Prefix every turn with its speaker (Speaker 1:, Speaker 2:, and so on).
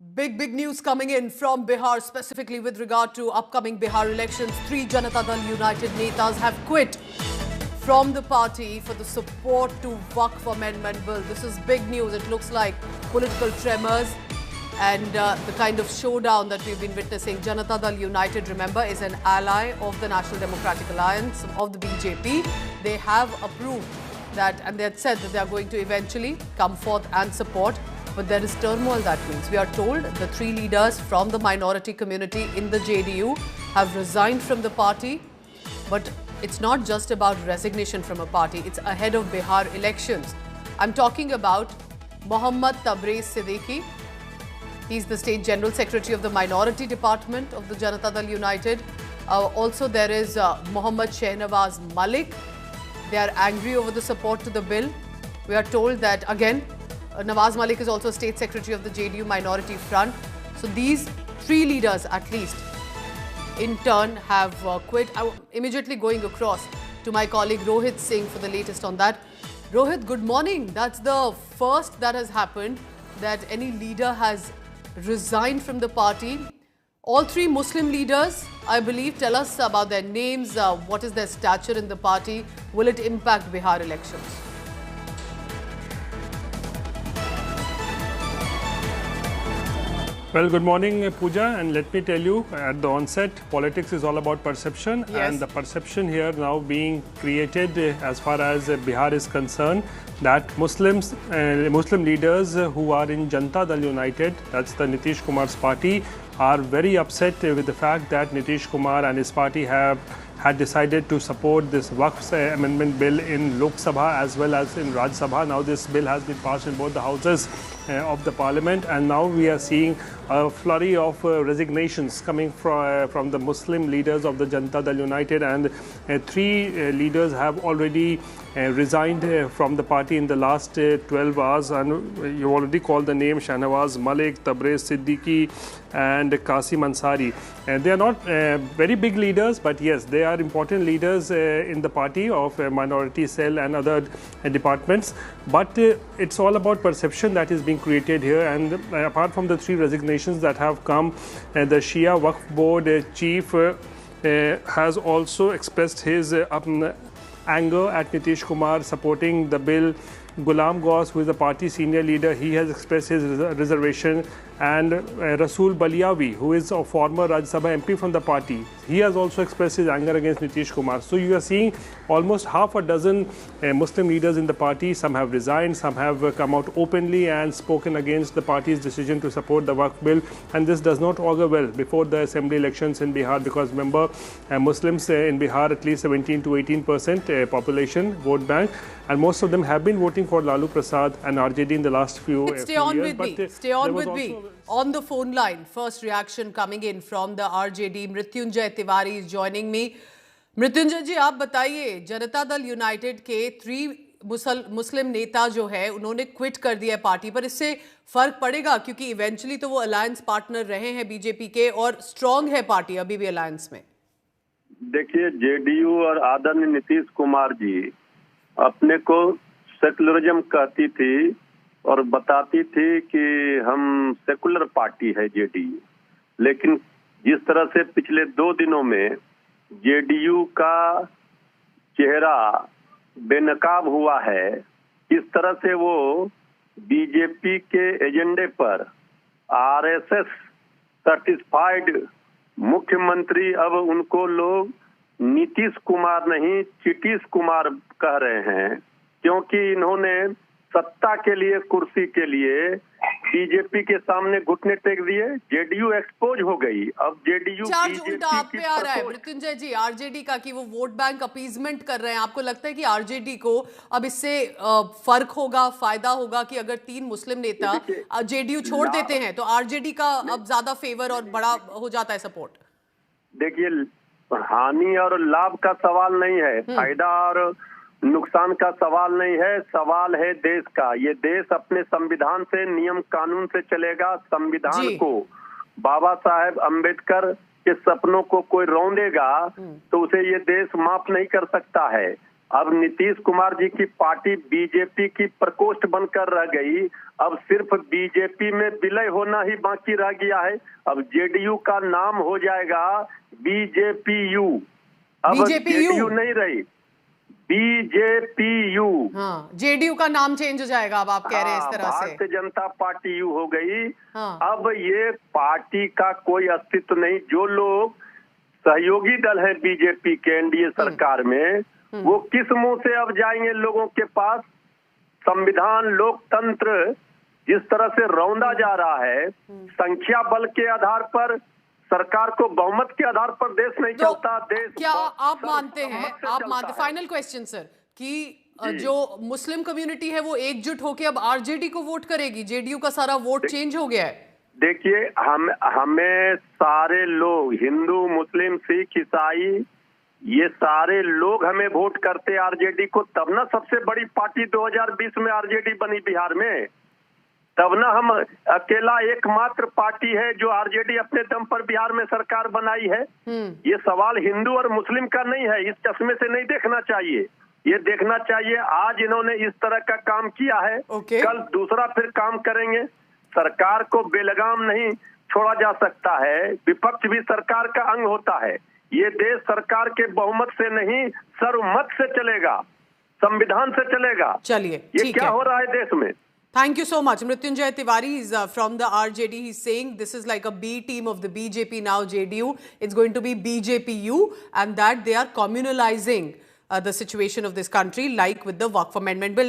Speaker 1: Big news coming in from Bihar, specifically with regard to upcoming Bihar elections. 3 Janata Dal United Netas have quit from the party for the support to Waqf Amendment Bill. This is big news. It looks like political tremors and the kind of showdown that we've been witnessing. Janata Dal United, remember, is an ally of the National Democratic Alliance of the BJP. They have approved that, and they had said that they are going to eventually come forth and support. But there is turmoil, that means. We are told the 3 leaders from the minority community in the JDU have resigned from the party. But it's not just about resignation from a party. It's ahead of Bihar elections. I'm talking about Mohammad Tabrez Siddiqui. He's the State General Secretary of the Minority Department of the Janata Dal United. Also, there is Mohammad Shehnawaz Malik. They are angry over the support to the bill. We are told that, again, Nawaz Malik is also State Secretary of the JDU Minority Front. So these 3 leaders, at least, in turn have quit. I'm immediately going across to my colleague Rohit Singh for the latest on that. Rohit, good morning. That's the first that has happened, that any leader has resigned from the party. All 3 Muslim leaders, I believe. Tell us about their names. What is their stature in the party? Will it impact Bihar elections?
Speaker 2: Well, good morning, Pooja, and let me tell you at the onset, politics is all about perception.
Speaker 1: Yes.
Speaker 2: And the perception here now being created as far as Bihar is concerned, that Muslim leaders who are in Janata Dal United, that's the Nitish Kumar's party, are very upset with the fact that Nitish Kumar and his party had decided to support this Waqf Amendment Bill in Lok Sabha as well as in Raj Sabha. Now this bill has been passed in both the houses of the parliament, and now we are seeing a flurry of resignations coming from the Muslim leaders of the Janata Dal United, and 3 leaders have already resigned from the party in the last 12 hours, and you already called the name Shehnawaz Malik, Tabrez Siddiqui and Qasim Ansari. They are not very big leaders, but yes, they are important leaders in the party of minority cell and other departments. But it's all about perception that is being created here, and apart from the 3 resignations that have come, the Shia Waqf Board chief has also expressed his anger at Nitish Kumar supporting the bill. Ghulam Ghaus, who is the party senior leader, he has expressed his reservation, and Rasool Baliawi, who is a former Rajya Sabha MP from the party, he has also expressed his anger against Nitish Kumar. So you are seeing almost half a dozen Muslim leaders in the party. Some have resigned, some have come out openly and spoken against the party's decision to support the Waqf bill, and this does not augur well before the assembly elections in Bihar, because remember, Muslims in Bihar, at least 17 to 18% population vote bank, and most of them have been voting for Lalu Prasad and RJD in the last few years.
Speaker 1: Stay on with me. On the phone line, first reaction coming in from the RJD. Mrityunjay Tiwari is joining me. Mrityunjay ji, आप बताइए, Janata Dal United के 3 मुस्लिम नेता जो है, उन्होंने quit कर दिया है पार्टी पर. इससे फर्क पड़ेगा, क्योंकि इवेंचुअली तो वो अलायंस पार्टनर रहे हैं बीजेपी के, और स्ट्रांग है पार्टी अभी भी अलायंस में.
Speaker 3: देखिए, जेडीयू और आदरणीय नीतीश कुमार जी अपने को सेकुलरिज्म कहती थी और बताती थी कि हम सेकुलर पार्टी है जेडीयू, लेकिन जिस तरह से पिछले 2 दिनों में जेडीयू का चेहरा बेनकाब हुआ है, इस तरह से वो बीजेपी के एजेंडे पर आरएसएस सर्टिफाइड मुख्यमंत्री, अब उनको लोग नीतीश कुमार नहीं चिटीश कुमार कह रहे हैं, क्योंकि इन्होंने सत्ता के लिए, कुर्सी के लिए बीजेपी के सामने घुटने टेक दिए. जेडीयू एक्सपोज हो गई. अब जेडीयू
Speaker 1: चार्ज उल्टा आप पे आ रहा है मृत्युंजय जी, आरजेडी का, कि वो वोट बैंक अपीजमेंट कर रहे हैं. आपको लगता है कि आरजेडी को अब इससे फर्क होगा, फायदा होगा, कि अगर 3 मुस्लिम नेता जेडीयू छोड़ देते हैं तो आरजेडी का अब ज्यादा फेवर और बड़ा हो जाता है सपोर्ट?
Speaker 3: देखिए, हानि और लाभ का सवाल नहीं है, फायदा और नुकसान का सवाल नहीं है, सवाल है देश का. ये देश अपने संविधान से, नियम कानून से चलेगा. संविधान को बाबा साहेब अम्बेडकर के सपनों को कोई रौंदेगा तो उसे ये देश माफ नहीं कर सकता है. अब नीतीश कुमार जी की पार्टी बीजेपी की प्रकोष्ठ बनकर रह गई। अब सिर्फ बीजेपी में विलय होना ही बाकी रह गया है। अब जेडीयू का नाम हो जाएगा बीजेपीयू। अब जेडीयू नहीं रही, बीजेपीयू।
Speaker 1: हाँ, जेडीयू का नाम चेंज हो जाएगा अब, आप कह रहे हैं इस तरह से।
Speaker 3: भारतीय जनता पार्टी यू हो गई।
Speaker 1: हाँ।
Speaker 3: अब ये पार्टी का कोई अस्तित्व नहीं। जो लोग सहयोगी दल है बीजेपी के एनडीए सरकार में, वो किस मुंह से अब जाएंगे लोगों के पास? संविधान, लोकतंत्र जिस तरह से रौंदा जा रहा है, संख्या बल के आधार पर, सरकार को बहुमत के आधार पर देश नहीं चलता। देश
Speaker 1: क्या आप मानते हैं, फाइनल क्वेश्चन सर, कि जो मुस्लिम कम्युनिटी है वो एकजुट होकर अब आरजेडी को वोट करेगी? जेडीयू का सारा वोट चेंज हो गया है।
Speaker 3: देखिए, हमें सारे लोग, हिंदू, मुस्लिम, सिख, ईसाई, ये सारे लोग हमें वोट करते आरजेडी को, तब ना सबसे बड़ी पार्टी 2020 में आरजेडी बनी बिहार में। तब ना हम अकेला एकमात्र पार्टी है जो आरजेडी अपने दम पर बिहार में सरकार बनाई है। ये सवाल हिंदू और मुस्लिम का नहीं है, इस चश्मे से नहीं देखना चाहिए। ये देखना चाहिए आज इन्होंने इस तरह का काम किया है, कल दूसरा फिर काम करेंगे। सरकार को बेलगाम नहीं छोड़ा जा सकता है, विपक्ष भी सरकार का अंग होता है। ये देश सरकार के बहुमत से नहीं, सर्वमत से चलेगा, संविधान से चलेगा।
Speaker 1: चलिए,
Speaker 3: ये क्या हो रहा है देश में?
Speaker 1: Thank you so much. Mrityunjay Tiwari is from the RJD. He's saying this is like a B team of the BJP now, JDU. It's going to be BJPU, and that they are communalizing the situation of this country, like with the Waqf Amendment Bill.